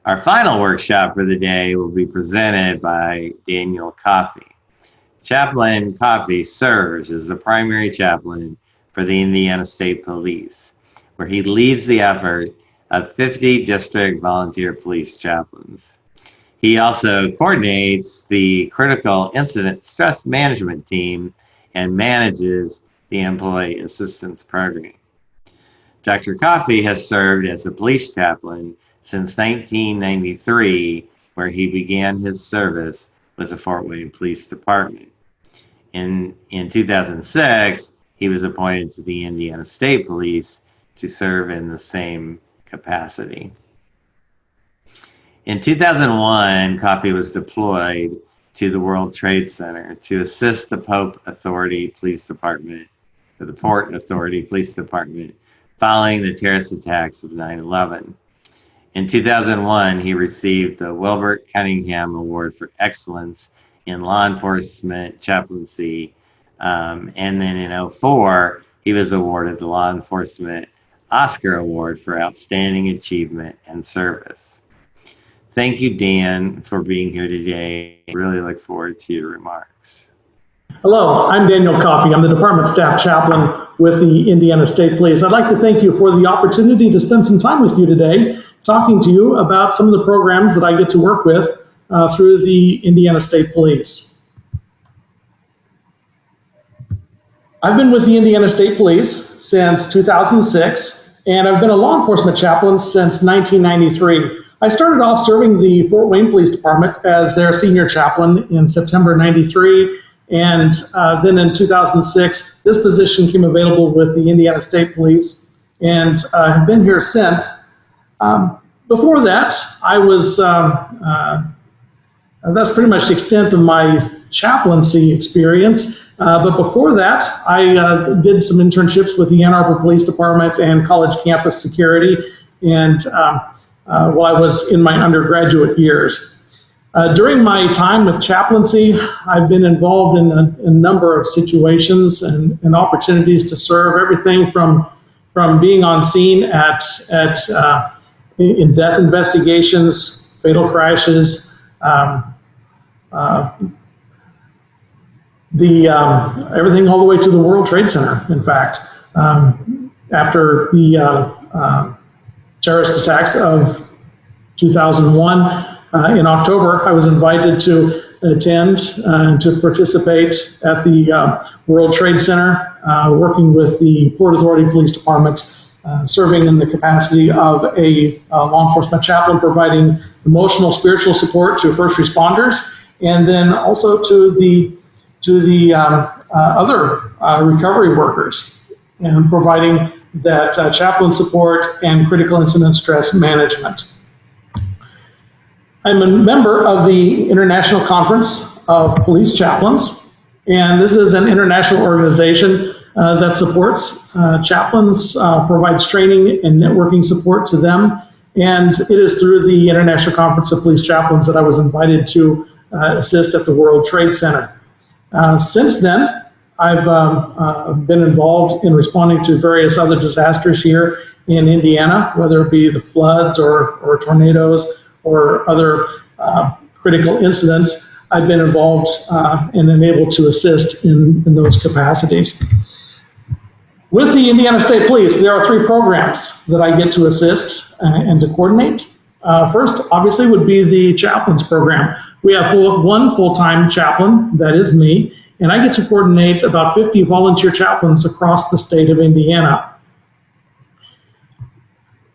Our final workshop for the day will be presented by Daniel Coffey. Chaplain Coffey serves as the primary chaplain for the Indiana State Police, where he leads the effort of 50 district volunteer police chaplains. He also coordinates the critical incident stress management team and manages the employee assistance program. Dr. Coffey has served as a police chaplain since 1993, where he began his service with the Fort Wayne Police Department. In 2006, he was appointed to the Indiana State Police to serve in the same capacity. In 2001, Coffey was deployed to the World Trade Center to assist the Port Authority Police Department following the terrorist attacks of 9/11. In 2001, he received the Wilbert Cunningham Award for Excellence in Law Enforcement Chaplaincy, and then in 2004, he was awarded the Law Enforcement Oscar Award for Outstanding Achievement and Service. Thank you, Dan, for being here today. I really look forward to your remarks. Hello, I'm Daniel Coffey. I'm the Department Staff Chaplain with the Indiana State Police. I'd like to thank you for the opportunity to spend some time with you today, talking to you about some of the programs that I get to work with through the Indiana State Police. I've been with the Indiana State Police since 2006, and I've been a law enforcement chaplain since 1993. I started off serving the Fort Wayne Police Department as their senior chaplain in September '93, and then in 2006, this position came available with the Indiana State Police, and have been here since. Before that, I was, that's pretty much the extent of my chaplaincy experience. But before that, I did some internships with the Ann Arbor Police Department and college campus security, and while I was in my undergraduate years. During my time with chaplaincy, I've been involved in a number of situations and opportunities to serve, everything from being on scene in death investigations, fatal crashes, everything all the way to the World Trade Center, in fact. After the terrorist attacks of 2001, in October, I was invited to attend and to participate at the World Trade Center, working with the Port Authority Police Department, serving in the capacity of a law enforcement chaplain, providing emotional, spiritual support to first responders, and then also to the other recovery workers, and providing that chaplain support and critical incident stress management. I'm a member of the International Conference of Police Chaplains, and this is an international organization that supports chaplains, provides training and networking support to them, and it is through the International Conference of Police Chaplains that I was invited to assist at the World Trade Center. Since then, I've been involved in responding to various other disasters here in Indiana, whether it be the floods or tornadoes or other critical incidents. I've been involved and enabled to assist in those capacities. With the Indiana State Police, there are 3 programs that I get to assist and to coordinate. First, obviously, would be the chaplains program. We have one full-time chaplain, that is me, and I get to coordinate about 50 volunteer chaplains across the state of Indiana.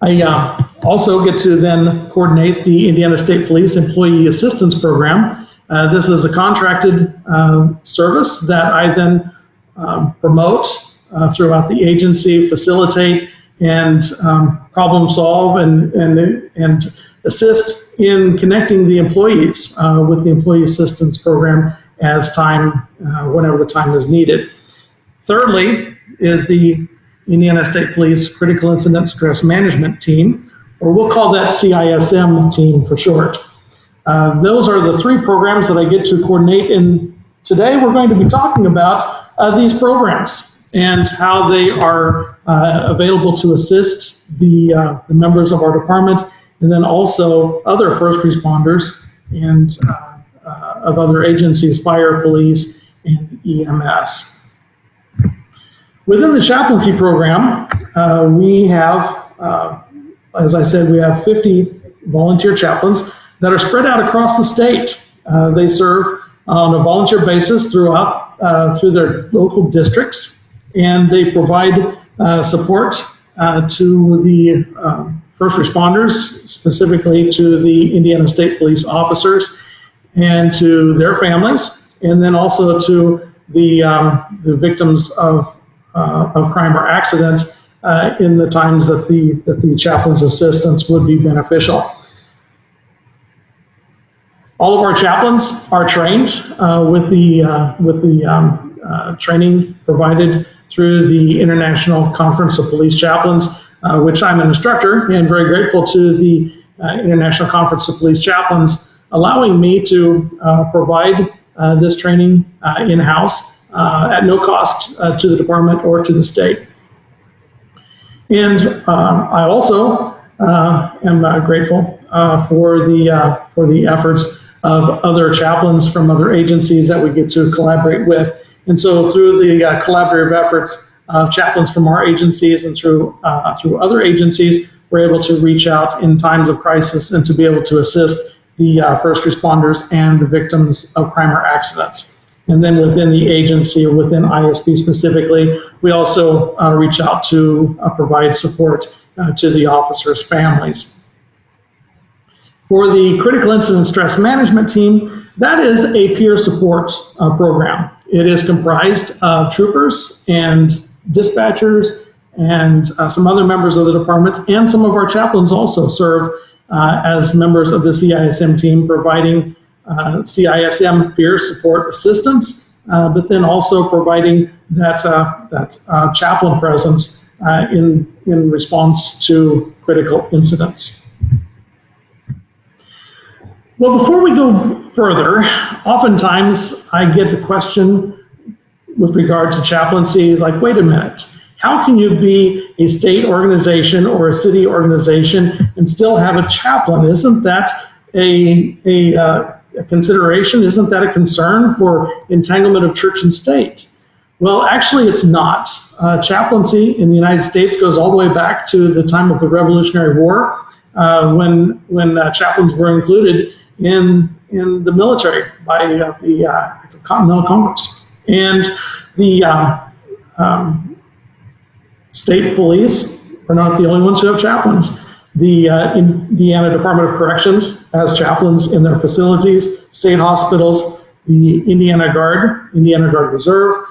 I also get to then coordinate the Indiana State Police Employee Assistance Program. This is a contracted service that I then promote throughout the agency, facilitate, and problem solve and assist in connecting the employees with the Employee Assistance Program as whenever the time is needed. Thirdly is the Indiana State Police Critical Incident Stress Management Team, or we'll call that CISM team for short. Those are the 3 programs that I get to coordinate, and today we're going to be talking about these programs and how they are available to assist the members of our department and then also other first responders and of other agencies, fire, police, and EMS. Within the chaplaincy program, we have, as I said, we have 50 volunteer chaplains that are spread out across the state. They serve on a volunteer basis through their local districts, and they provide support to the first responders, specifically to the Indiana State Police officers and to their families, and then also to the victims of crime or accident in the times that the chaplain's assistance would be beneficial. All of our chaplains are trained with the training provided through the International Conference of Police Chaplains, which I'm an instructor, and very grateful to the International Conference of Police Chaplains allowing me to provide this training in-house at no cost to the department or to the state. And I also am grateful for the efforts of other chaplains from other agencies that we get to collaborate with. And so through the collaborative efforts of chaplains from our agencies and through other agencies, we're able to reach out in times of crisis and to be able to assist the first responders and the victims of crime or accidents. And then within the agency, or within ISP specifically, we also reach out to provide support to the officers' families. For the critical incident stress management team, that is a peer support program. It is comprised of troopers and dispatchers and some other members of the department, and some of our chaplains also serve as members of the CISM team, providing CISM peer support assistance, but then also providing that chaplain presence in response to critical incidents. Well, before we go further, oftentimes I get the question with regard to chaplaincy, like, wait a minute, how can you be a state organization or a city organization and still have a chaplain? Isn't that a consideration? Isn't that a concern for entanglement of church and state? Well, actually it's not. Chaplaincy in the United States goes all the way back to the time of the Revolutionary War, when chaplains were included in the military by the Continental Congress. And the state police are not the only ones who have chaplains. The Indiana Department of Corrections has chaplains in their facilities, state hospitals, the Indiana Guard Reserve,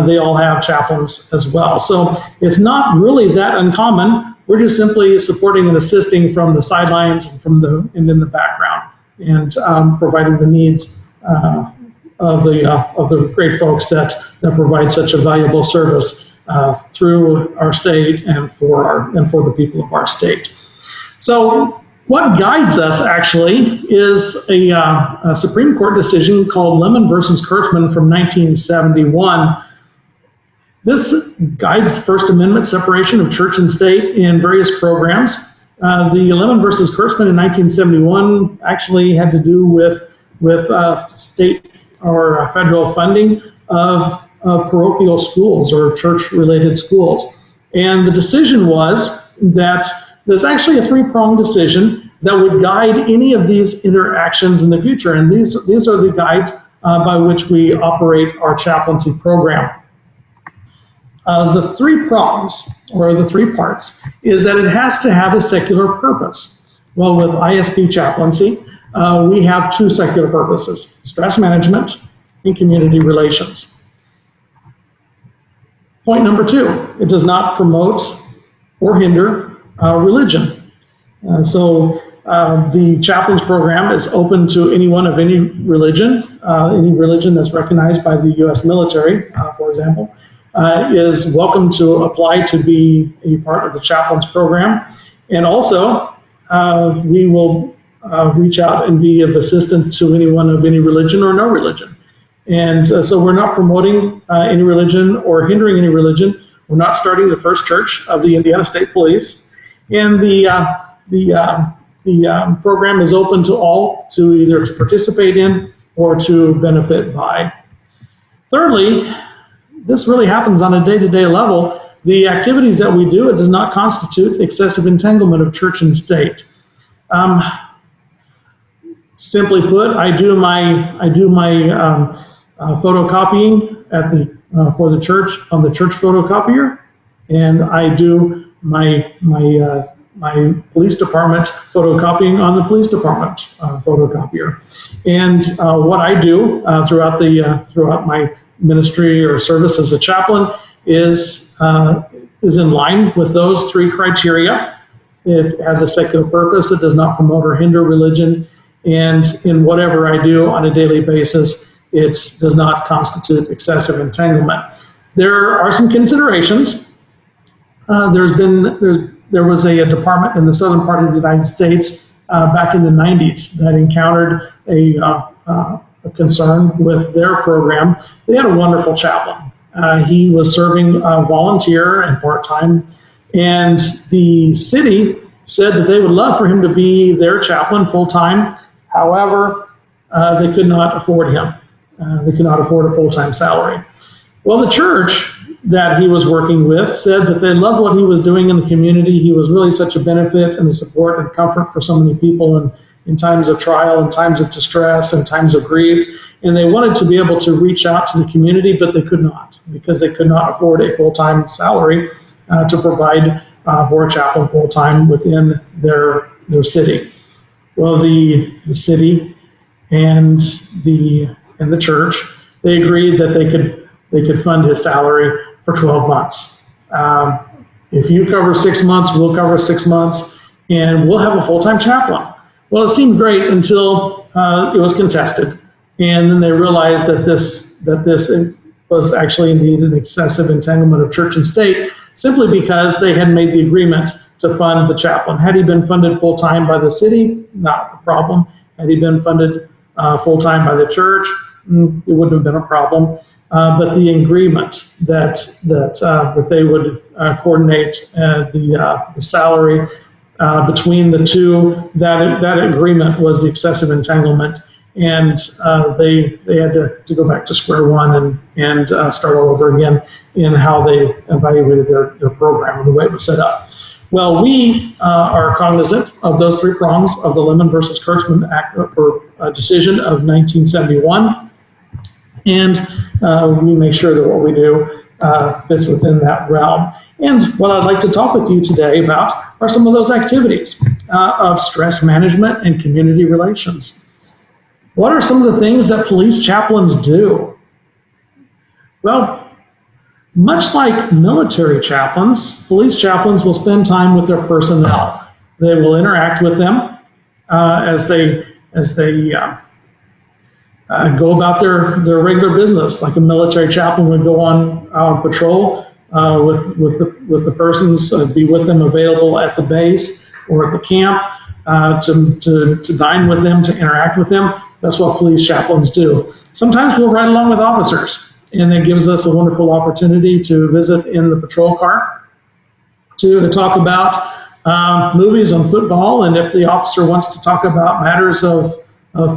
they all have chaplains as well. So it's not really that uncommon. We're just simply supporting and assisting from the sidelines and in the background, and providing the needs of the great folks that provide such a valuable service through our state and for the people of our state. So what guides us actually is a Supreme Court decision called Lemon versus Kurtzman from 1971. This guides First Amendment separation of church and state in various programs. The Lemon versus Kurtzman in 1971 actually had to do with state or federal funding of parochial schools or church-related schools. And the decision was that there's actually a three-pronged decision that would guide any of these interactions in the future. And these are the guides by which we operate our chaplaincy program. The three prongs, or the three parts, is that it has to have a secular purpose. Well, with ISP chaplaincy, we have two secular purposes: stress management and community relations. Point number two, it does not promote or hinder religion. So the chaplains program is open to anyone of any religion that's recognized by the U.S. military, for example, is welcome to apply to be a part of the chaplains program. And also, we will reach out and be of assistance to anyone of any religion or no religion. And so we're not promoting any religion or hindering any religion. We're not starting the first church of the Indiana State Police. And the the program is open to all to either to participate in or to benefit by. Thirdly, this really happens on a day-to-day level. The activities that we do, it does not constitute excessive entanglement of church and state. Simply put, I do my photocopying at the for the church on the church photocopier, and I do my police department photocopying on the police department photocopier. And what I do throughout my ministry or service as a chaplain is in line with those three criteria. It has a secular purpose. It does not promote or hinder religion. And in whatever I do on a daily basis, it does not constitute excessive entanglement. There are some considerations. There was a department in the southern part of the United States back in the 90s that encountered a concern with their program. They had a wonderful chaplain. He was serving volunteer and part-time, and the city said that they would love for him to be their chaplain full-time. However, they could not afford him. They could not afford a full-time salary. Well, the church that he was working with said that they loved what he was doing in the community. He was really such a benefit and a support and comfort for so many people in times of trial, in times of distress, and times of grief. And they wanted to be able to reach out to the community, but they could not, because they could not afford a full-time salary to provide for a chaplain full-time within their city. Well, the city and the church, they agreed that they could fund his salary for 12 months. If you cover 6 months, we'll cover 6 months, and we'll have a full-time chaplain. Well, it seemed great until it was contested, and then they realized that this was actually indeed an excessive entanglement of church and state, simply because they had made the agreement to fund the chaplain. Had he been funded full-time by the city, not a problem. Had he been funded full-time by the church, it wouldn't have been a problem. But the agreement that they would coordinate the salary between the two, that agreement was the excessive entanglement, and they had to go back to square one and start all over again in how they evaluated their program and the way it was set up. Well, we are cognizant of those three prongs of the Lemon versus Kurtzman Act or decision of 1971, and we make sure that what we do fits within that realm. And what I'd like to talk with you today about are some of those activities of stress management and community relations. What are some of the things that police chaplains do? Well, much like military chaplains, police chaplains will spend time with their personnel. They will interact with them as they go about their regular business. Like a military chaplain would go on patrol with the persons, be with them, available at the base or at the camp to dine with them, to interact with them. That's what police chaplains do. Sometimes we'll ride along with officers, and it gives us a wonderful opportunity to visit in the patrol car, to talk about movies on football, and if the officer wants to talk about matters of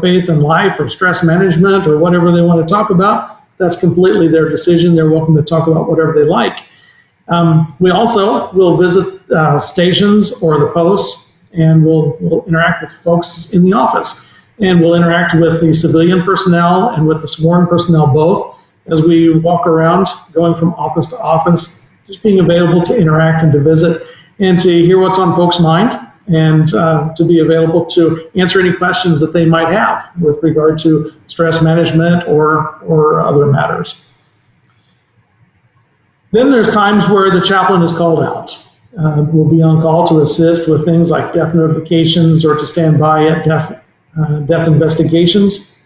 faith and life or stress management or whatever they want to talk about, that's completely their decision. They're welcome to talk about whatever they like. We also will visit stations or the posts, and we'll interact with folks in the office. And we'll interact with the civilian personnel and with the sworn personnel both as we walk around, going from office to office, just being available to interact and to visit and to hear what's on folks' mind, and to be available to answer any questions that they might have with regard to stress management or other matters. Then there's times where the chaplain is called out. We'll be on call to assist with things like death notifications or to stand by at death investigations.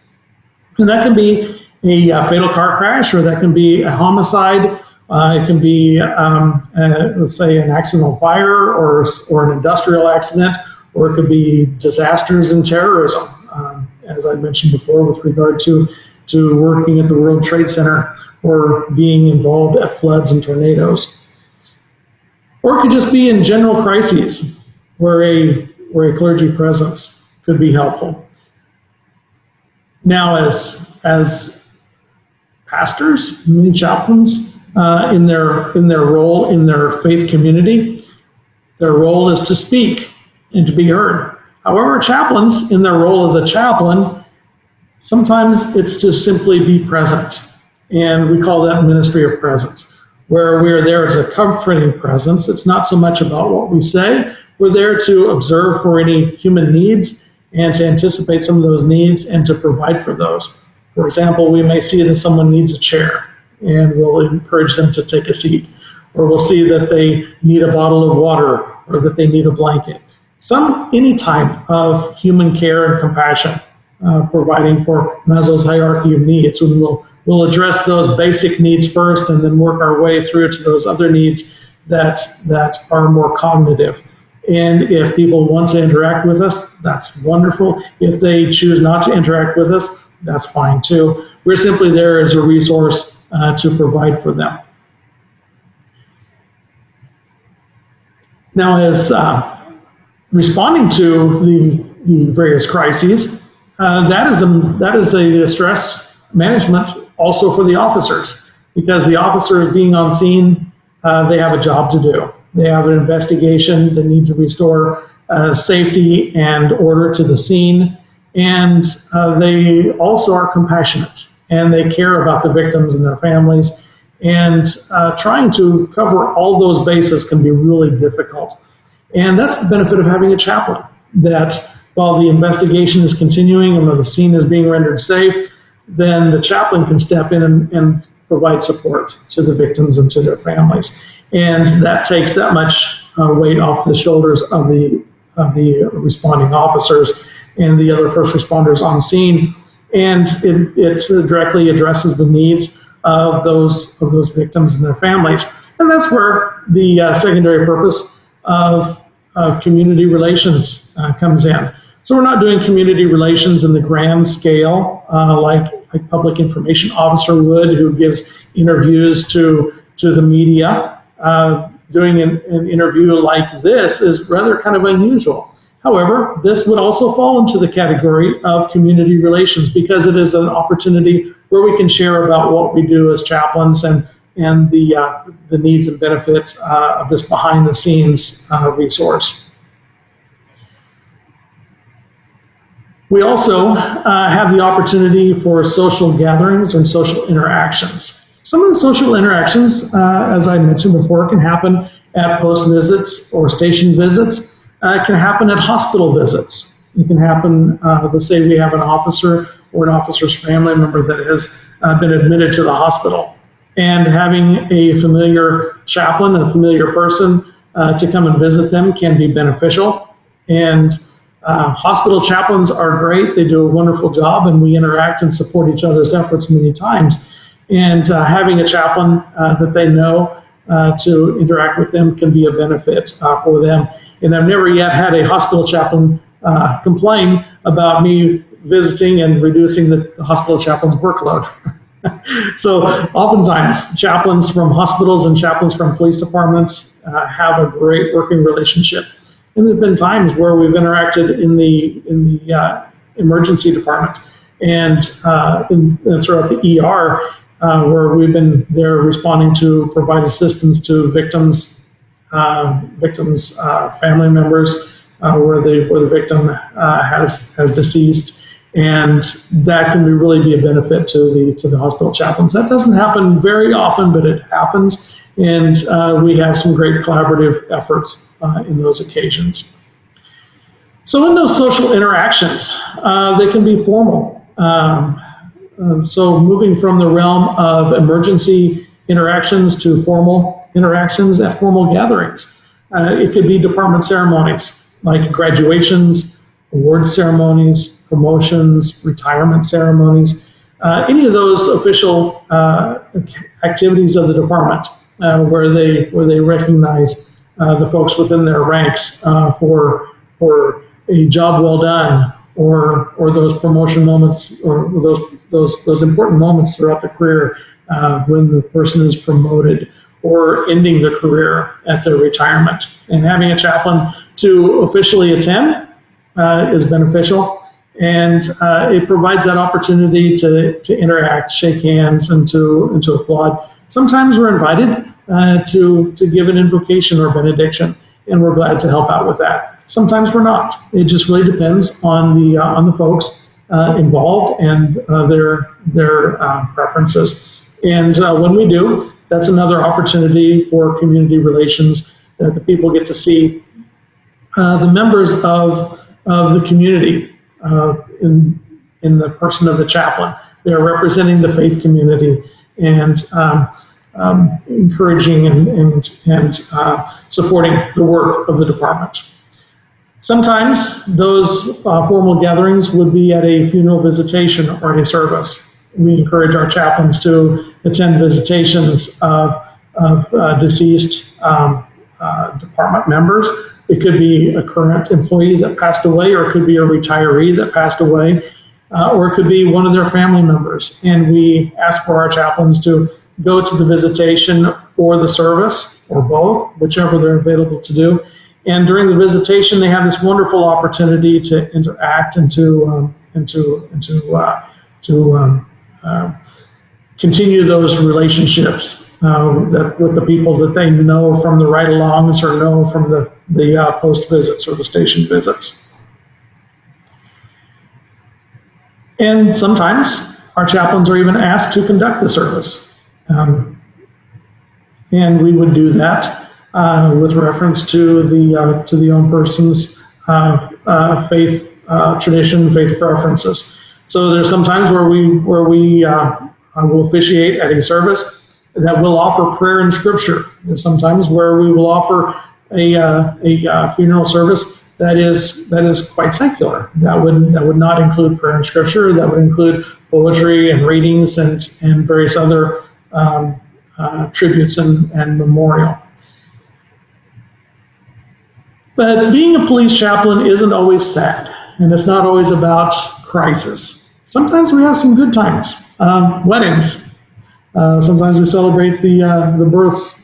And that can be a fatal car crash, or that can be a homicide. It can be, let's say, an accidental fire or an industrial accident, or it could be disasters and terrorism, as I mentioned before, with regard to working at the World Trade Center or being involved at floods and tornadoes. Or it could just be in general crises, where where a clergy presence could be helpful. Now, as pastors, many chaplains, in their role in their faith community, their role is to speak and to be heard. However, chaplains, in their role as a chaplain, sometimes it's to simply be present. And we call that ministry of presence, where we are there as a comforting presence. It's not so much about what we say. We're there to observe for any human needs and to anticipate some of those needs and to provide for those. For example, we may see that someone needs a chair, and we'll encourage them to take a seat. Or we'll see that they need a bottle of water, or that they need a blanket. Any type of human care and compassion, providing for Maslow's hierarchy of needs. And we'll address those basic needs first, and then work our way through to those other needs that are more cognitive. And if people want to interact with us, that's wonderful. If they choose not to interact with us, that's fine too. We're simply there as a resource to provide for them. Now, as responding to the various crises, that is a stress management also for the officers, because the officers being on scene, they have a job to do. They have an investigation. They need to restore safety and order to the scene, and they also are compassionate, and they care about the victims and their families. And trying to cover all those bases can be really difficult. And that's the benefit of having a chaplain, that while the investigation is continuing and the scene is being rendered safe, then the chaplain can step in and provide support to the victims and to their families. And that takes that much weight off the shoulders of the responding officers and the other first responders on scene. And it directly addresses the needs of those victims and their families. And that's where the secondary purpose of community relations comes in. So we're not doing community relations in the grand scale like a public information officer would, who gives interviews to the media. Doing an interview like this is rather kind of unusual. However, this would also fall into the category of community relations, because it is an opportunity where we can share about what we do as chaplains and the needs and benefits of this behind-the-scenes resource. We also have the opportunity for social gatherings and social interactions. Some of the social interactions, as I mentioned before, can happen at post visits or station visits. It can happen at hospital visits. It can happen, let's say we have an officer or an officer's family member that has been admitted to the hospital. And having a familiar chaplain, a familiar person to come and visit them can be beneficial. And hospital chaplains are great. They do a wonderful job, and we interact and support each other's efforts many times. And having a chaplain that they know to interact with them can be a benefit for them. And I've never yet had a hospital chaplain complain about me visiting and reducing the hospital chaplain's workload. So oftentimes chaplains from hospitals and chaplains from police departments have a great working relationship. And there have been times where we've interacted in the emergency department and throughout the ER, where we've been there responding to provide assistance to victims, family members, where the victim has deceased, and that can really be a benefit to the hospital chaplains. That doesn't happen very often, but it happens, and we have some great collaborative efforts in those occasions. So in those social interactions, they can be formal. So moving from the realm of emergency interactions to formal interactions at formal gatherings. It could be department ceremonies like graduations, award ceremonies, promotions, retirement ceremonies, any of those official activities of the department where they recognize the folks within their ranks for a job well done, or those promotion moments, or those important moments throughout the career when the person is promoted, or ending the career at their retirement. And having a chaplain to officially attend is beneficial. And it provides that opportunity to interact, shake hands, and to applaud. Sometimes we're invited to give an invocation or benediction, and we're glad to help out with that. Sometimes we're not. It just really depends on the folks involved and their preferences. And when we do, that's another opportunity for community relations that the people get to see the members of the community in the person of the chaplain. They're representing the faith community and encouraging and supporting the work of the department. Sometimes those formal gatherings would be at a funeral visitation or a service. We encourage our chaplains to attend visitations of deceased department members. It could be a current employee that passed away, or it could be a retiree that passed away, or it could be one of their family members. And we ask for our chaplains to go to the visitation or the service, or both, whichever they're available to do. And during the visitation, they have this wonderful opportunity to interact and to continue those relationships with the people that they know from the ride-alongs or know from the post visits or the station visits. And sometimes our chaplains are even asked to conduct the service. And we would do that with reference to the own person's faith tradition, faith preferences. So there's some times where we will officiate at a service that will offer prayer and scripture. There's sometimes where we will offer a funeral service that is quite secular. That would not include prayer and scripture. That would include poetry and readings and various other tributes and memorial. But being a police chaplain isn't always sad, and it's not always about crisis. Sometimes we have some good times, weddings. Sometimes we celebrate the births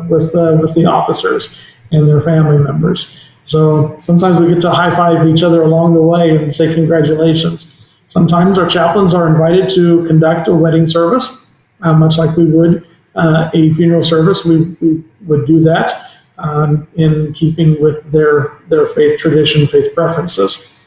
with the officers and their family members. So sometimes we get to high-five each other along the way and say congratulations. Sometimes our chaplains are invited to conduct a wedding service, much like we would a funeral service. We would do that in keeping with their faith tradition, faith preferences.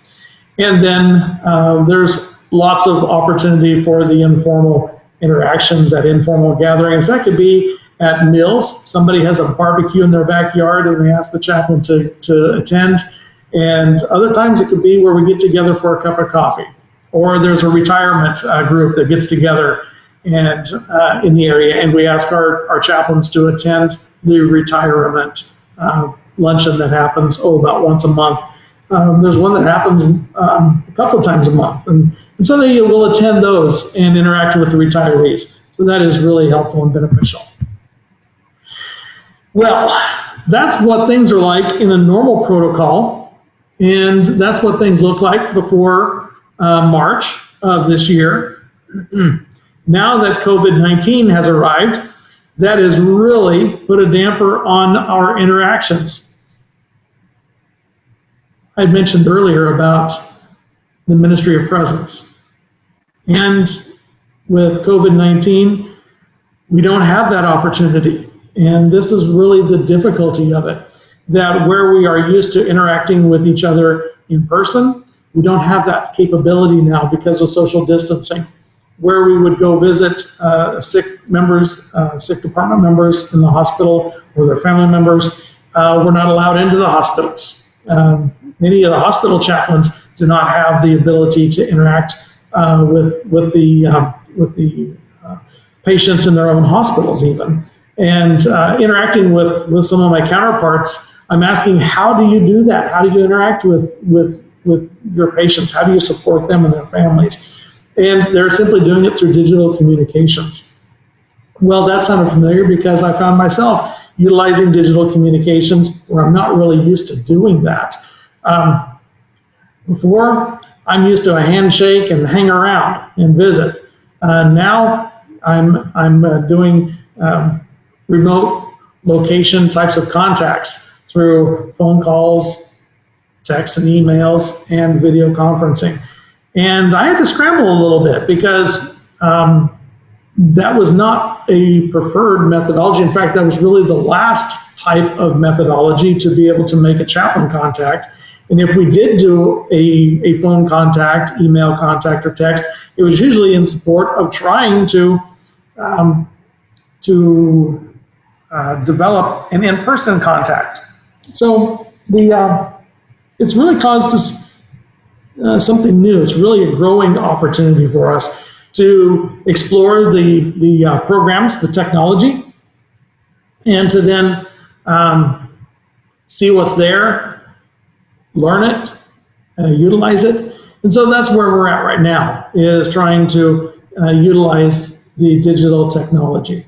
And then there's lots of opportunity for the informal interactions at informal gatherings. That could be at meals. Somebody has a barbecue in their backyard and they ask the chaplain to attend. And other times it could be where we get together for a cup of coffee. Or there's a retirement group that gets together and in the area, and we ask our chaplains to attend the retirement luncheon that happens about once a month. There's one that happens a couple of times a month, and so they will attend those and interact with the retirees. So that is really helpful and beneficial. Well, that's what things are like in a normal protocol, and that's what things look like before March of this year. Now that COVID-19 has arrived, that has really put a damper on our interactions. I mentioned earlier about the Ministry of Presence. And with COVID-19, we don't have that opportunity. And this is really the difficulty of it, that where we are used to interacting with each other in person, we don't have that capability now because of social distancing. Where we would go visit sick department members in the hospital or their family members, we're not allowed into the hospitals. Many of the hospital chaplains do not have the ability to interact with the patients in their own hospitals even. And interacting with some of my counterparts, I'm asking, how do you do that? How do you interact with your patients? How do you support them and their families? And they're simply doing it through digital communications. Well, that sounded familiar because I found myself utilizing digital communications where I'm not really used to doing that. Before, I'm used to a handshake and hang around and visit. Now, I'm doing remote location types of contacts through phone calls, texts and emails, and video conferencing. And I had to scramble a little bit because that was not a preferred methodology. In fact, that was really the last type of methodology to be able to make a chaplain contact. And if we did do a phone contact, email contact, or text, it was usually in support of trying to develop an in-person contact. So it's really caused us something new. It's really a growing opportunity for us to explore the programs, the technology, and to then see what's there, learn it, utilize it. And so that's where we're at right now, is trying to utilize the digital technology.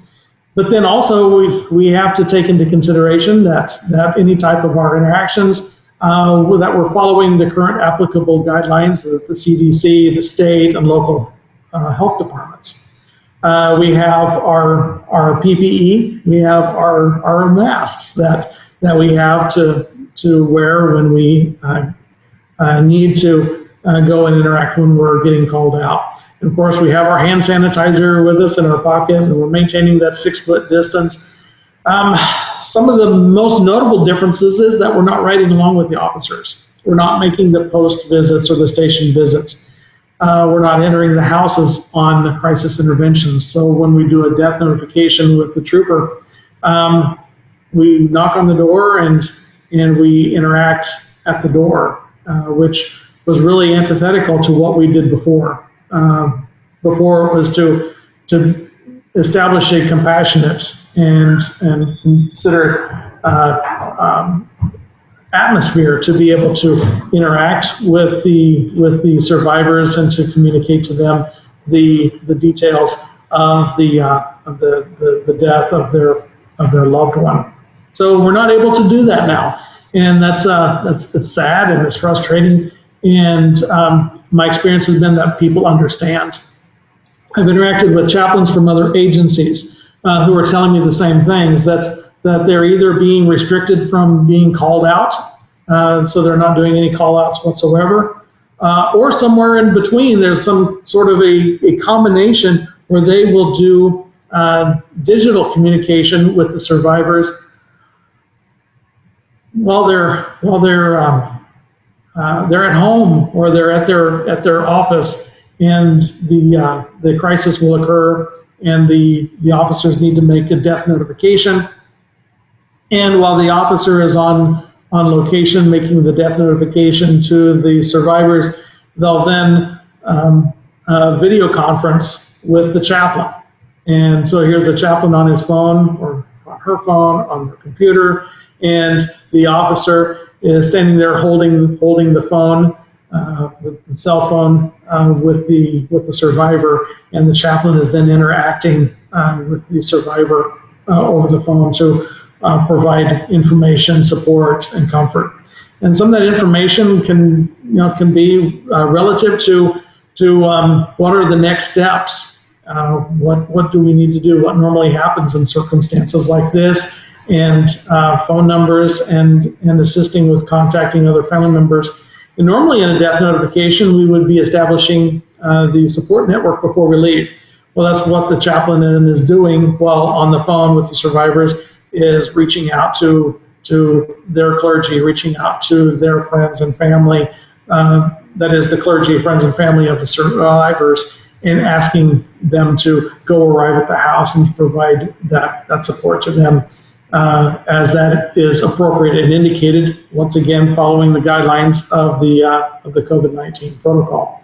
But then also we have to take into consideration that any type of our interactions, that we're following the current applicable guidelines, the CDC, the state, and local health departments. We have our PPE, we have our masks that we have to wear when we need to go and interact when we're getting called out. And of course, we have our hand sanitizer with us in our pocket, and we're maintaining that 6-foot distance. Some of the most notable differences is that we're not riding along with the officers. We're not making the post visits or the station visits. We're not entering the houses on crisis interventions. So when we do a death notification with the trooper, we knock on the door and we interact at the door, which was really antithetical to what we did before. Before it was to establish a compassionate and considerate atmosphere to be able to interact with the survivors and to communicate to them the details of the death of their loved one. So we're not able to do that now, and it's sad and it's frustrating. And my experience has been that people understand. I've interacted with chaplains from other agencies who are telling me the same things, that they're either being restricted from being called out, so they're not doing any call outs whatsoever, or somewhere in between there's some sort of a combination where they will do digital communication with the survivors while they're at home or they're at their office, and the crisis will occur, and the officers need to make a death notification. And while the officer is on location making the death notification to the survivors, they'll then video conference with the chaplain. And so here's the chaplain on his phone or on her phone, on her computer, and the officer is standing there holding the phone, the cell phone, with the survivor, and the chaplain is then interacting with the survivor over the phone to provide information, support, and comfort. And some of that information can be relative to what are the next steps, what do we need to do, what normally happens in circumstances like this, and phone numbers and assisting with contacting other family members. And normally in a death notification, we would be establishing the support network before we leave. Well, that's what the chaplain is doing while on the phone with the survivors, is reaching out to their clergy, reaching out to their friends and family, that is the clergy, friends and family of the survivors, and asking them to go arrive at the house and provide that support to them as that is appropriate and indicated, once again following the guidelines of the COVID-19 protocol.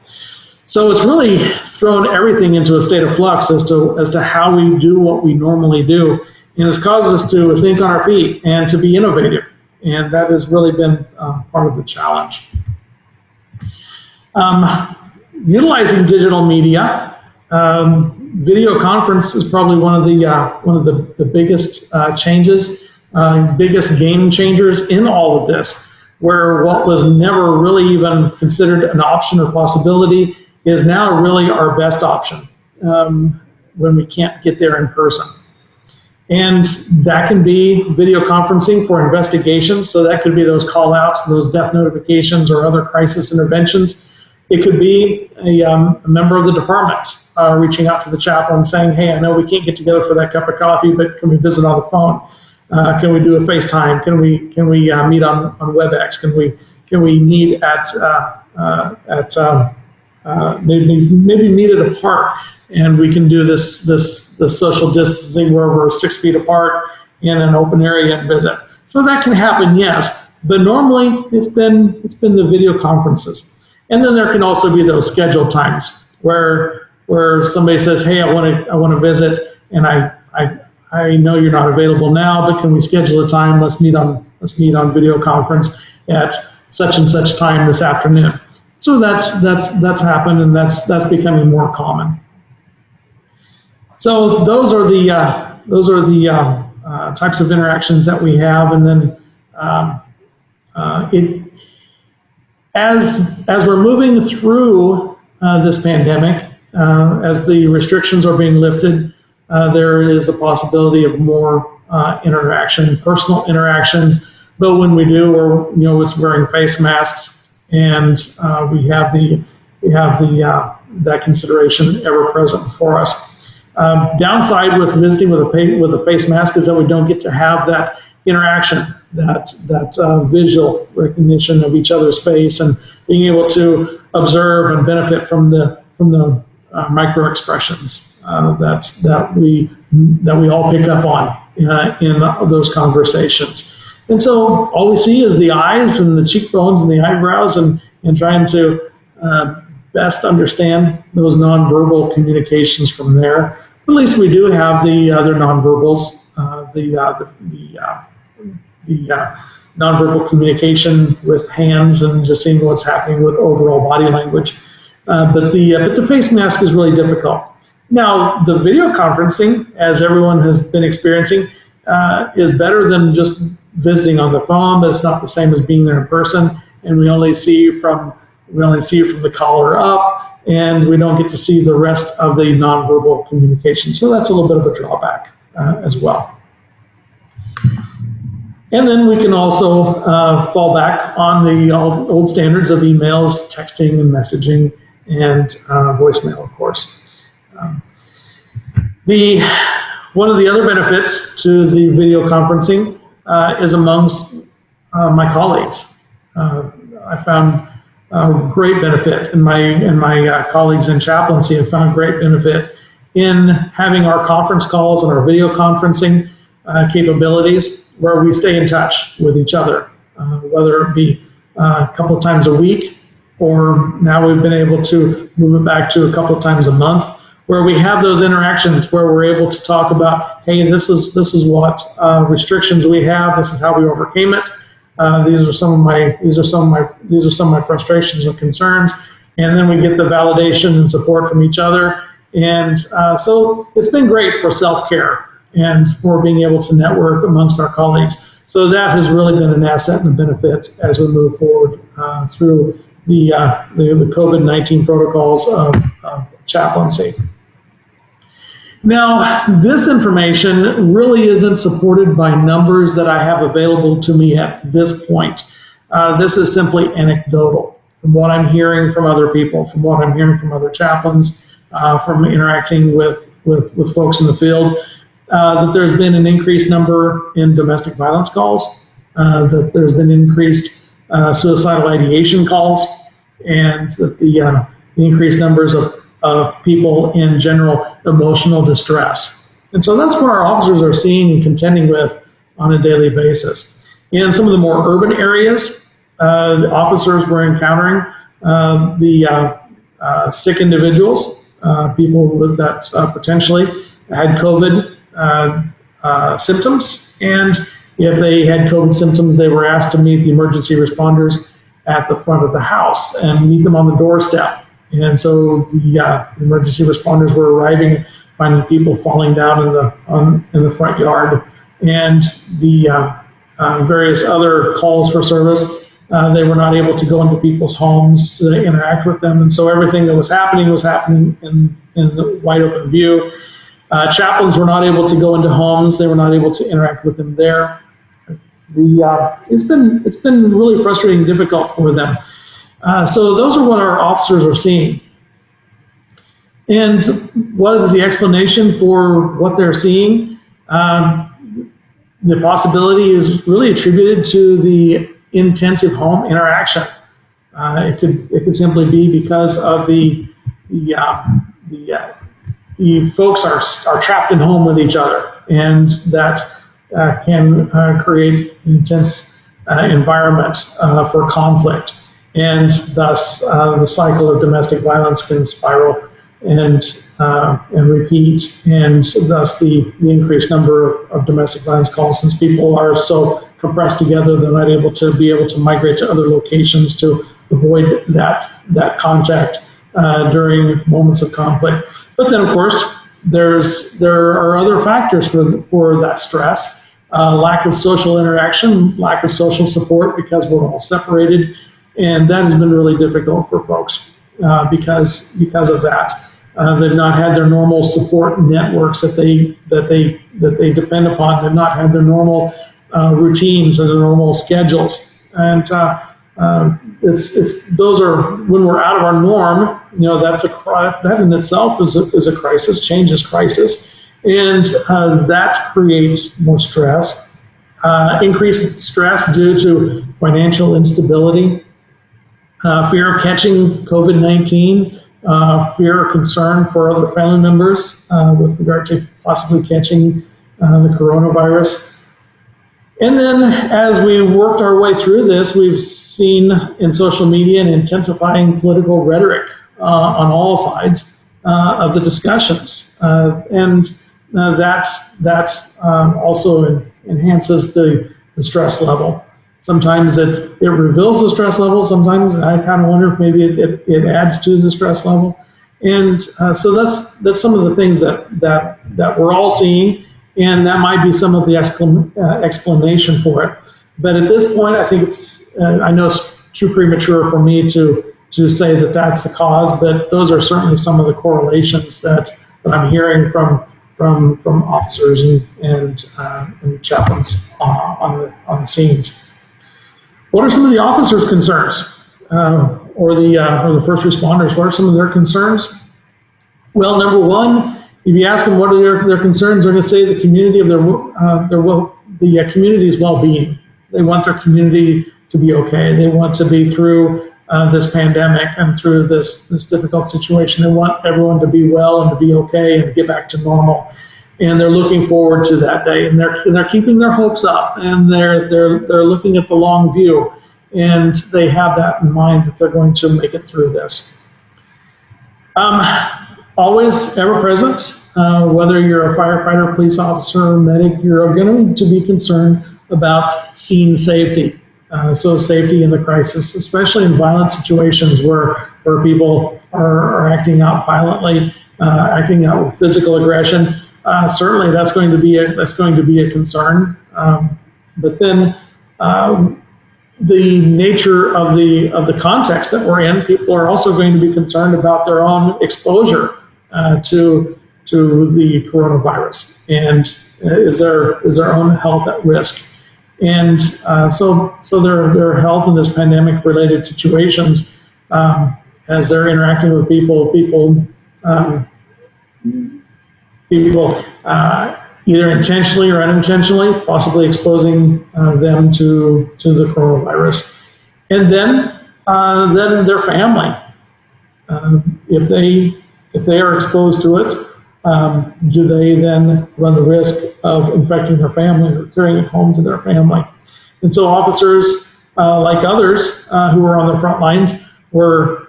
So it's really thrown everything into a state of flux as to how we do what we normally do. And it's caused us to think on our feet and to be innovative. And that has really been part of the challenge. Utilizing digital media, video conference is probably one of the biggest changes, biggest game changers in all of this, where what was never really even considered an option or possibility is now really our best option when we can't get there in person. And that can be video conferencing for investigations. So that could be those call outs, those death notifications, or other crisis interventions. It could be a member of the department reaching out to the chaplain saying, hey, I know we can't get together for that cup of coffee, but can we visit on the phone? Can we do a FaceTime? Can we meet on WebEx? Can we meet at maybe meet at a park, and we can do this social distancing where we're 6 feet apart in an open area and visit. So that can happen, yes, but normally it's been the video conferences. And then there can also be those scheduled times where somebody says, hey, I want to visit, and I know you're not available now, but can we schedule a time? Let's meet on video conference at such and such time this afternoon. So that's happened, and that's becoming more common. So those are the types of interactions that we have, and then as we're moving through this pandemic, as the restrictions are being lifted, there is the possibility of more interaction, personal interactions. But when we do, it's wearing face masks, and we have that consideration ever present for us. Downside with visiting with a face mask is that we don't get to have that interaction, that visual recognition of each other's face, and being able to observe and benefit from the micro expressions that we all pick up on in those conversations. And so all we see is the eyes and the cheekbones and the eyebrows, and trying to best understand those nonverbal communications from there. At least we do have the other nonverbals, the nonverbal communication with hands and just seeing what's happening with overall body language. But the face mask is really difficult. Now, the video conferencing, as everyone has been experiencing, is better than just visiting on the phone, but it's not the same as being there in person. And we only see from the collar up, and we don't get to see the rest of the nonverbal communication. So that's a little bit of a drawback as well. And then we can also fall back on the old standards of emails, texting, and messaging, and voicemail, of course. One of the other benefits to the video conferencing is amongst my colleagues. I found great benefit, and my colleagues in chaplaincy have found great benefit in having our conference calls and our video conferencing capabilities, where we stay in touch with each other, whether it be a couple of times a week, or now we've been able to move it back to a couple of times a month, where we have those interactions where we're able to talk about, hey, this is what restrictions we have, this is how we overcame it. These are some of my frustrations and concerns, and then we get the validation and support from each other. And so it's been great for self-care and for being able to network amongst our colleagues. So that has really been an asset and a benefit as we move forward through the COVID-19 protocols of chaplaincy. Now, this information really isn't supported by numbers that I have available to me at this point. This is simply anecdotal from what I'm hearing from other people, from what I'm hearing from other chaplains, from interacting with folks in the field, that there's been an increased number in domestic violence calls, that there's been increased suicidal ideation calls, and that the increased numbers of people in general emotional distress. And so that's what our officers are seeing and contending with on a daily basis. In some of the more urban areas, the officers were encountering the sick individuals, people that potentially had COVID symptoms. And if they had COVID symptoms, they were asked to meet the emergency responders at the front of the house and meet them on the doorstep. And so the emergency responders were arriving, finding people falling down in the front yard, and the various other calls for service. They were not able to go into people's homes to interact with them, and so everything that was happening in the wide open view. Chaplains were not able to go into homes. They were not able to interact with them there. It's been really frustrating and difficult for them. So those are what our officers are seeing. And what is the explanation for what they're seeing? The possibility is really attributed to the intensive home interaction. It could simply be because of the folks are trapped in home with each other, and that can create an intense environment for conflict, and thus the cycle of domestic violence can spiral and repeat, and thus the increased number of domestic violence calls, since people are so compressed together, they're not able to migrate to other locations to avoid that contact during moments of conflict. But then, of course, there are other factors for that stress. Lack of social interaction, lack of social support because we're all separated, and that has been really difficult for folks because of that. They've not had their normal support networks that they depend upon. They've not had their normal routines and their normal schedules, and those are, when we're out of our norm. That in itself is a crisis. Change is crisis, and that creates more stress, increased stress due to financial instability, fear of catching COVID-19. Fear or concern for other family members with regard to possibly catching the coronavirus. And then as we worked our way through this, we've seen in social media an intensifying political rhetoric on all sides of the discussions. And that also enhances the stress level. Sometimes it reveals the stress level. Sometimes I kind of wonder if maybe it adds to the stress level. And so that's some of the things that we're all seeing, and that might be some of the explanation for it. But at this point, I think I know it's too premature for me to say that that's the cause, but those are certainly some of the correlations that I'm hearing from officers and chaplains on the scenes. What are some of the officers' concerns, or the first responders? What are some of their concerns? Well, number one, if you ask them what are their concerns, they're going to say the community of the community's well-being. They want their community to be okay. They want to be through this pandemic and through this difficult situation. They want everyone to be well and to be okay and to get back to normal. And they're looking forward to that day, and they're keeping their hopes up, and they're looking at the long view, and they have that in mind that they're going to make it through this. Always ever present, whether you're a firefighter, police officer, or medic, you're going to be concerned about scene safety. So safety in the crisis, especially in violent situations where people are acting out violently, acting out with physical aggression. Certainly, that's going to be a concern. But then, the nature of the context that we're in, people are also going to be concerned about their own exposure to the coronavirus, and is their own health at risk. And so their health in this pandemic-related situations, as they're interacting with people either intentionally or unintentionally, possibly exposing them to the coronavirus. And then their family, if they are exposed to it, do they then run the risk of infecting their family or carrying it home to their family? And so officers, like others who are on the front lines, were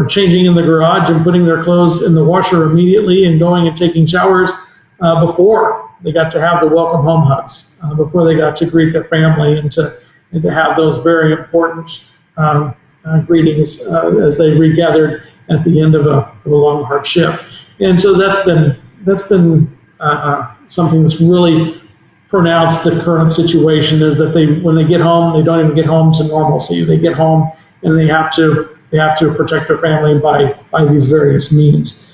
changing in the garage and putting their clothes in the washer immediately and going and taking showers before they got to have the welcome home hugs, before they got to greet their family and to have those very important greetings as they regathered at the end of a long, hard shift. And so that's been something that's really pronounced the current situation, is that when they get home, they don't even get home to normalcy. They get home and they have to protect their family by these various means.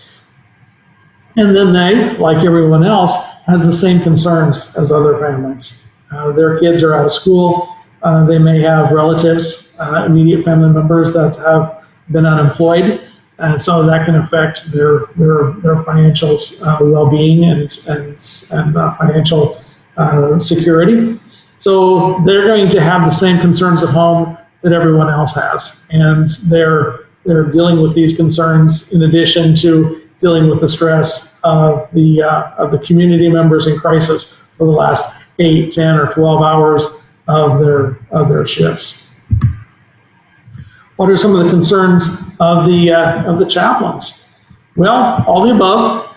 And then they, like everyone else, has the same concerns as other families. Their kids are out of school. They may have relatives, immediate family members that have been unemployed, and so that can affect their financial well-being and financial security. So they're going to have the same concerns at home that everyone else has, and they're dealing with these concerns in addition to dealing with the stress of the community members in crisis for the last 8, 10, or 12 hours of their shifts. What are some of the concerns of the chaplains? Well, all the above.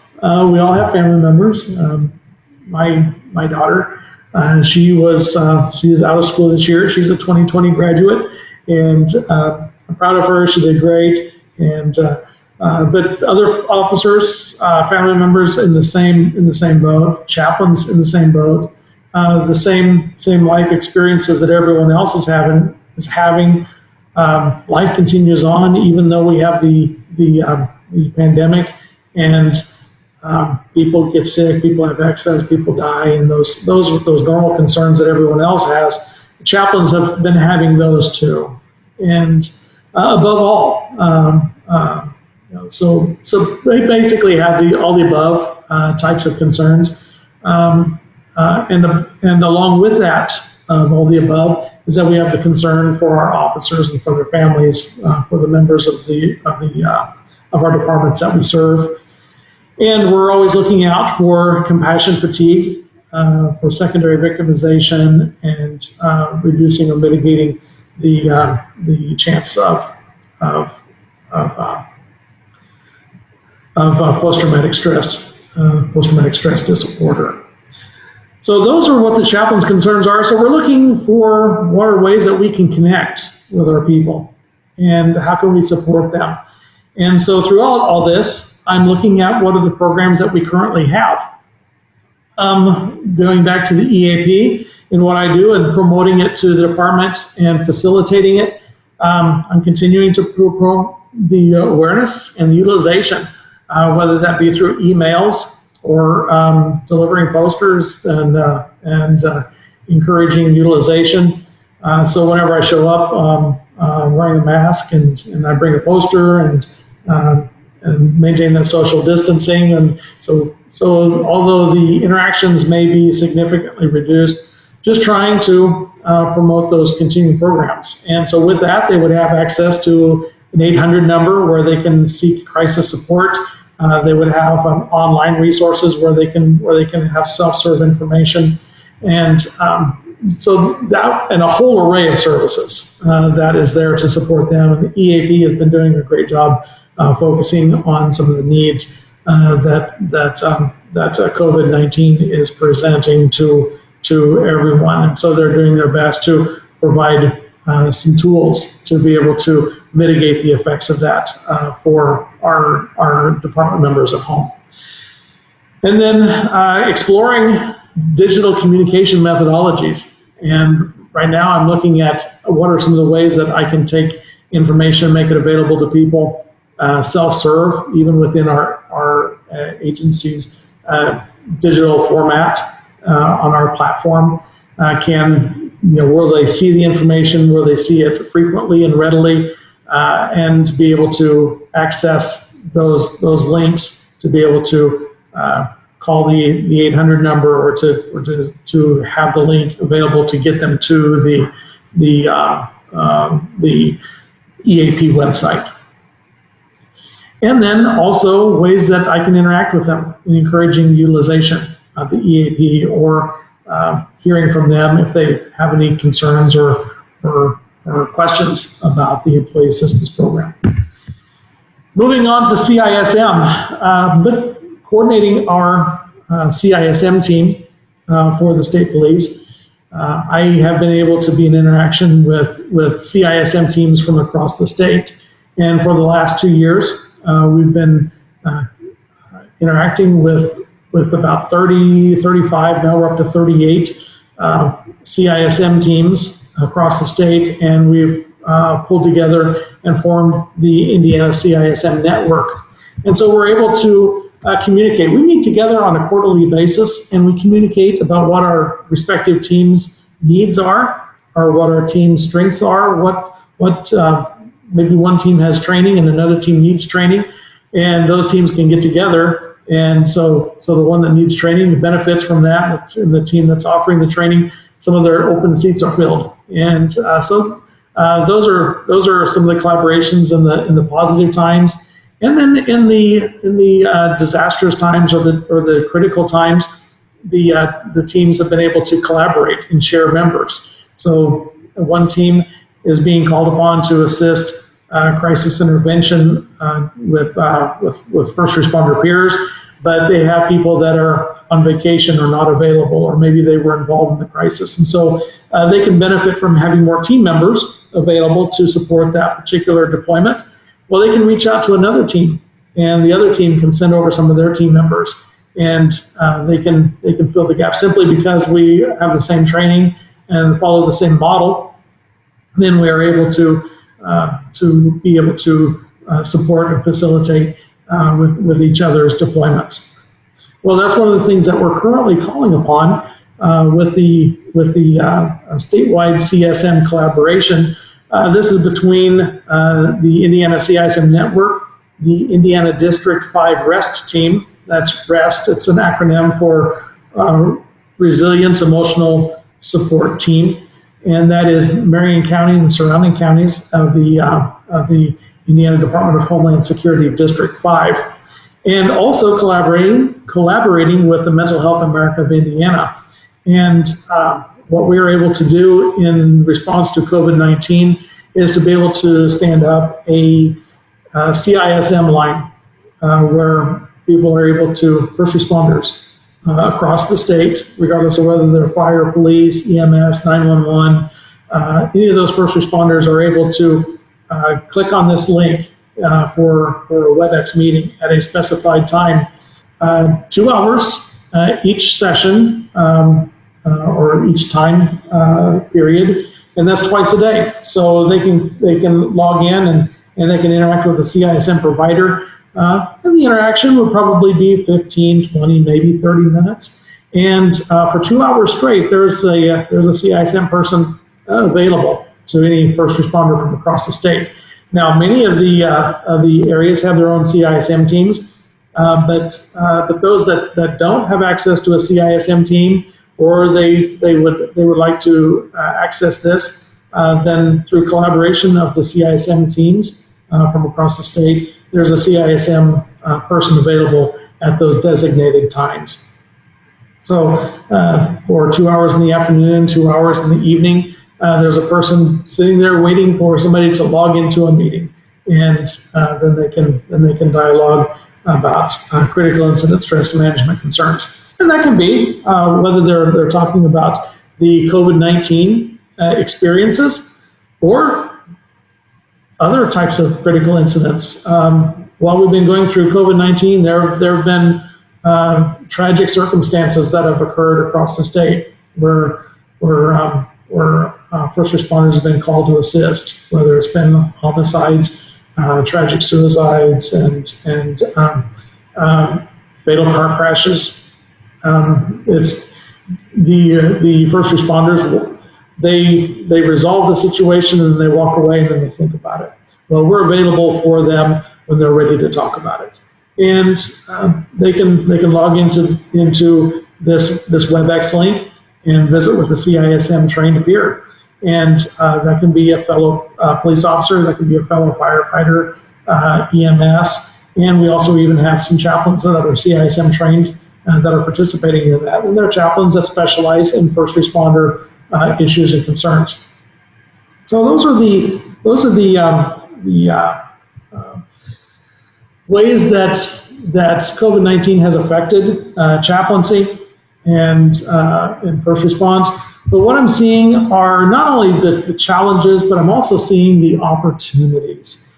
We all have family members. My daughter, she is out of school this year. She's a 2020 graduate, and I'm proud of her. She did great. And but other officers, family members in the same boat, chaplains in the same boat, the same life experiences that everyone else is having. Life continues on even though we have the pandemic, and people get sick, people have excess, people die, and those normal concerns that everyone else has. The chaplains have been having those too, and above all. So they basically have all the above types of concerns, and along with that, all the above is that we have the concern for our officers and for their families, for the members of our departments that we serve, and we're always looking out for compassion fatigue, for secondary victimization, and reducing or mitigating the chance of post-traumatic stress disorder. So those are what the chaplain's concerns are. So we're looking for what are ways that we can connect with our people, and how can we support them. And so throughout all this, I'm looking at what are the programs that we currently have. Going back to the EAP and what I do and promoting it to the department and facilitating it, I'm continuing to promote the awareness and the utilization, whether that be through emails or delivering posters and encouraging utilization. So whenever I show up wearing a mask and I bring a poster and maintain that social distancing, and so although the interactions may be significantly reduced, just trying to promote those continuing programs. And so with that, they would have access to an 800 number where they can seek crisis support. They would have online resources where they can have self-serve information, and so that, and a whole array of services that is there to support them. And the EAP has been doing a great job focusing on some of the needs that COVID-19 is presenting to everyone, and so they're doing their best to provide some tools to be able to mitigate the effects of that for our department members at home. And then exploring digital communication methodologies. And right now I'm looking at what are some of the ways that I can take information, make it available to people, self-serve, even within our agency's digital format on our platform. Will they see the information, will they see it frequently and readily, and be able to access those links to be able to call the 800 number or to have the link available to get them to the EAP website. And then also ways that I can interact with them in encouraging utilization of the EAP, or hearing from them if they have any concerns or questions about the Employee Assistance Program. Moving on to CISM, with coordinating our CISM team for the state police, I have been able to be in interaction with CISM teams from across the state. And for the last 2 years, we've been interacting with about 30, 35, now we're up to 38 CISM teams across the state, and we've pulled together and formed the Indiana CISM network. And so we're able to communicate. We meet together on a quarterly basis, and we communicate about what our respective teams' needs are, or what our team's strengths are, what maybe one team has training and another team needs training, and those teams can get together. And so the one that needs training benefits from that, and the team that's offering the training, some of their open seats are filled. And so those are some of the collaborations in the positive times. And then in the disastrous times or the critical times, the teams have been able to collaborate and share members. So one team is being called upon to assist crisis intervention with first responder peers, but they have people that are on vacation or not available, or maybe they were involved in the crisis. And so they can benefit from having more team members available to support that particular deployment. Well, they can reach out to another team, and the other team can send over some of their team members, and they can fill the gap. Simply because we have the same training and follow the same model, then we are able to be able to support and facilitate with each other's deployments. Well, that's one of the things that we're currently calling upon with the statewide CSM collaboration. This is between the Indiana CISM Network, the Indiana District 5 REST team. That's REST. It's an acronym for Resilience Emotional Support Team, and that is Marion County and the surrounding counties of the Indiana Department of Homeland Security District 5, and also collaborating with the Mental Health America of Indiana. And what we were able to do in response to COVID-19 is to be able to stand up a CISM line where people are able to, first responders across the state, regardless of whether they're fire, police, EMS, 911, any of those first responders are able to click on this link for a WebEx meeting at a specified time, 2 hours each session or each time period, and that's twice a day. So they can log in and they can interact with the CISM provider. And the interaction would probably be 15, 20, maybe 30 minutes. And for 2 hours straight, there's a CISM person available to any first responder from across the state. Now, many of the areas have their own CISM teams, but those that don't have access to a CISM team, or they would like to access this, then through collaboration of the CISM teams from across the state, there's a CISM person available at those designated times. So for 2 hours in the afternoon, 2 hours in the evening, there's a person sitting there waiting for somebody to log into a meeting, and then they can dialogue about critical incident stress management concerns. And that can be whether they're talking about the COVID-19 experiences or other types of critical incidents. While we've been going through COVID-19, there have been tragic circumstances that have occurred across the state where first responders have been called to assist, whether it's been homicides, tragic suicides, and fatal car crashes. It's the first responders, they resolve the situation and they walk away and then they think about it. Well, we're available for them when they're ready to talk about it, and they can log into this WebEx link and visit with a CISM trained peer, and that can be a fellow police officer, that can be a fellow firefighter, EMS, and we also even have some chaplains that are CISM trained that are participating in that, and they're chaplains that specialize in first responder issues and concerns. So those are the ways that COVID-19 has affected chaplaincy and first response. But what I'm seeing are not only the challenges, but I'm also seeing the opportunities.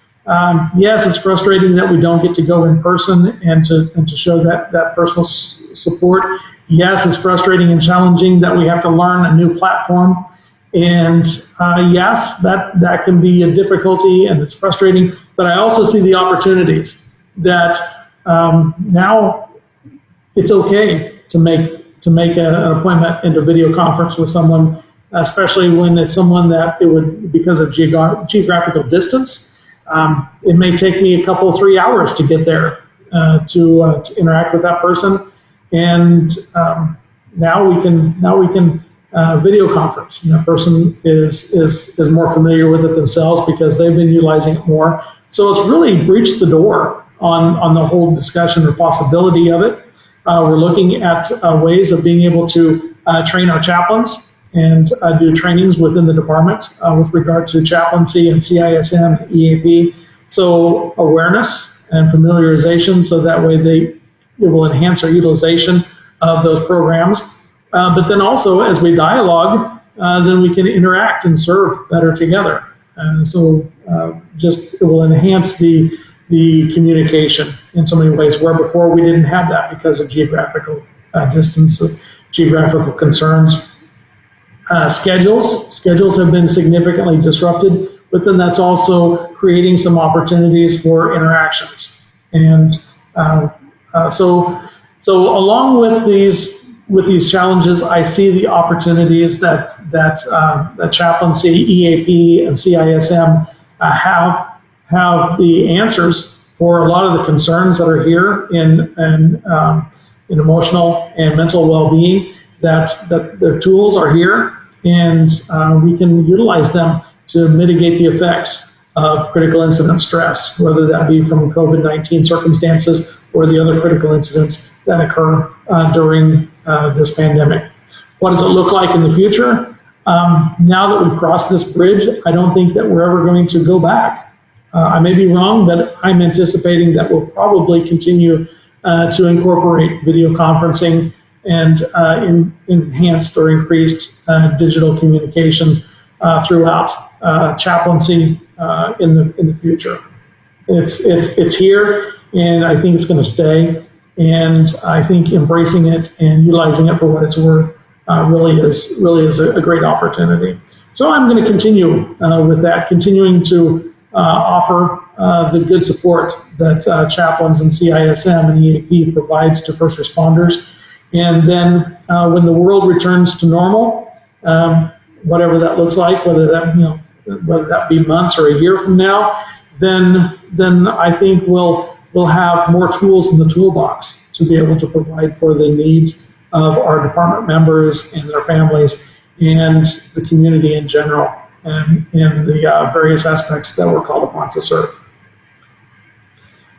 Yes, it's frustrating that we don't get to go in person and to show that personal support. Yes, it's frustrating and challenging that we have to learn a new platform. And yes, that can be a difficulty and it's frustrating, but I also see the opportunities that Now it's okay to make an appointment into video conference with someone, especially when it's someone that it would, because of geographical distance, it may take me a couple, 3 hours to get there to interact with that person. And now we can video conference. And that person is more familiar with it themselves because they've been utilizing it more. So it's really breached the door on the whole discussion or possibility of it. We're looking at ways of being able to train our chaplains and do trainings within the department with regard to chaplaincy and CISM and EAP. So awareness and familiarization, so that way it will enhance our utilization of those programs. But then also, as we dialogue, then we can interact and serve better together. So just it will enhance the communication in so many ways, where before we didn't have that because of geographical distance, geographical concerns. Schedules have been significantly disrupted, but then that's also creating some opportunities for interactions. And so along with these challenges, I see the opportunities that chaplaincy, EAP, and CISM have the answers for a lot of the concerns that are here in emotional and mental well-being. That the tools are here, and we can utilize them to mitigate the effects of critical incident stress, whether that be from COVID-19 circumstances or the other critical incidents that occur during this pandemic. What does it look like in the future? Now that we've crossed this bridge, I don't think that we're ever going to go back. I may be wrong, but I'm anticipating that we'll probably continue to incorporate video conferencing and enhanced or increased digital communications throughout chaplaincy in the future. It's here, and I think it's going to stay. And I think embracing it and utilizing it for what it's worth really is a great opportunity. So I'm going to continue with that, continuing to offer the good support that chaplains and CISM and EAP provides to first responders. And then when the world returns to normal, whatever that looks like, whether that be months or a year from now, then I think we'll have more tools in the toolbox to be able to provide for the needs of our department members and their families and the community in general, and in the various aspects that we're called upon to serve.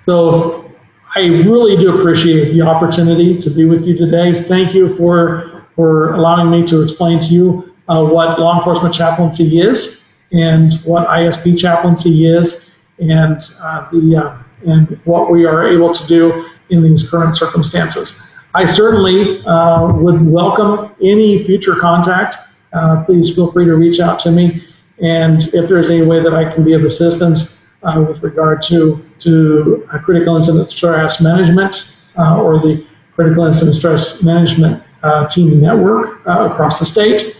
So I really do appreciate the opportunity to be with you today. Thank you for allowing me to explain to you what law enforcement chaplaincy is and what ISP chaplaincy is, and what we are able to do in these current circumstances. I certainly would welcome any future contact. Please feel free to reach out to me. And if there's any way that I can be of assistance with regard to critical incident stress management or the critical incident stress management team network across the state.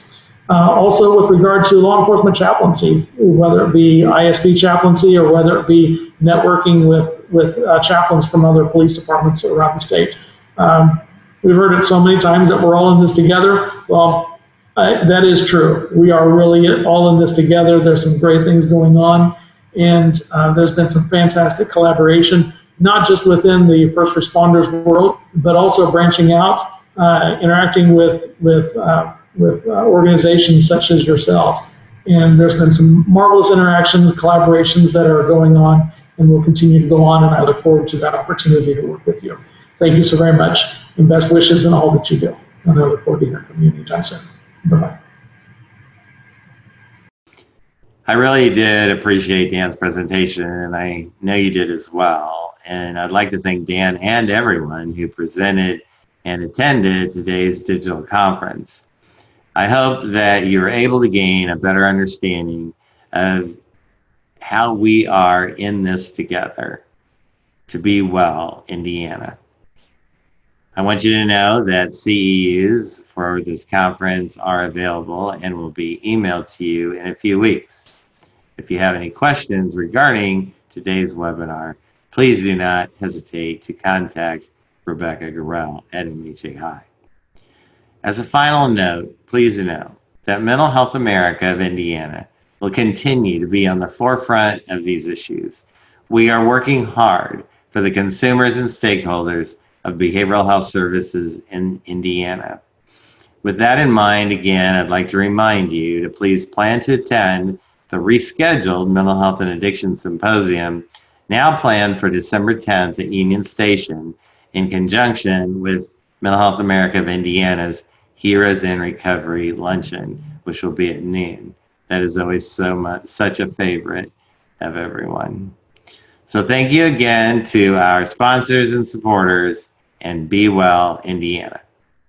Also with regard to law enforcement chaplaincy, whether it be ISP chaplaincy or whether it be networking with chaplains from other police departments around the state. We've heard it so many times that we're all in this together. Well, that is true. We are really all in this together. There's some great things going on, and there's been some fantastic collaboration, not just within the first responders world, but also branching out, interacting with organizations such as yourself. And there's been some marvelous interactions, collaborations that are going on, and will continue to go on, and I look forward to that opportunity to work with you. Thank you so very much, and best wishes in all that you do. And I look forward to hearing from you anytime soon. Bye-bye. I really did appreciate Dan's presentation, and I know you did as well. And I'd like to thank Dan and everyone who presented and attended today's digital conference. I hope that you're able to gain a better understanding of how we are in this together to be well, Indiana. I want you to know that CEUs for this conference are available and will be emailed to you in a few weeks. If you have any questions regarding today's webinar, please do not hesitate to contact Rebecca Garrell at MHAI. As a final note, please know that Mental Health America of Indiana will continue to be on the forefront of these issues. We are working hard for the consumers and stakeholders of behavioral health services in Indiana. With that in mind, again, I'd like to remind you to please plan to attend the rescheduled Mental Health and Addiction Symposium, now planned for December 10th at Union Station, in conjunction with Mental Health America of Indiana's Heroes in Recovery Luncheon, which will be at noon. That is always such a favorite of everyone. So thank you again to our sponsors and supporters, and be well, Indiana.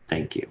Thank you.